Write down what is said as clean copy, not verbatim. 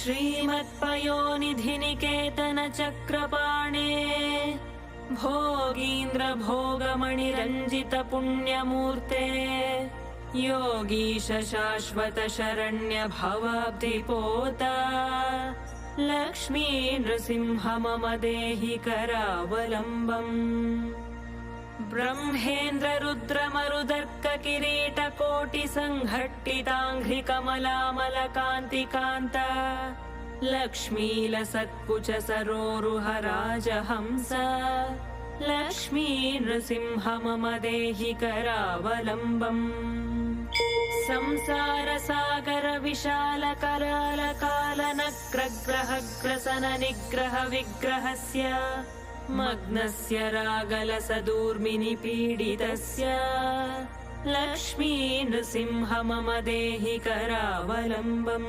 श्रीमत्पयोनिधिनिकेतनचक्रपाणे भोगीन्द्र भोगमणिरञ्जित पुण्यमूर्ते योगीश शाश्वत शरण्य भवाब्धिपोता लक्ष्मी नृसिंह मम देहि करावलम्बम्। ब्रह्मेन्द्र रुद्र मरुदर्क किरीट कोटि संघट्टिताङ्घ्रि कमलामलकान्तिकान्त लक्ष्मीलसत्कुच सरोरुह राजहंस लक्ष्मी नृसिंह मम देहि करावलम्बम्। संसार सागर विशाल कराल काल नक्रग्रह ग्रसन निग्रह विग्रहस्य मग्नस्य रागलस दूर्मिनि पीडितस्य लक्ष्मी नृसिंह मम देहि करावलम्बम्।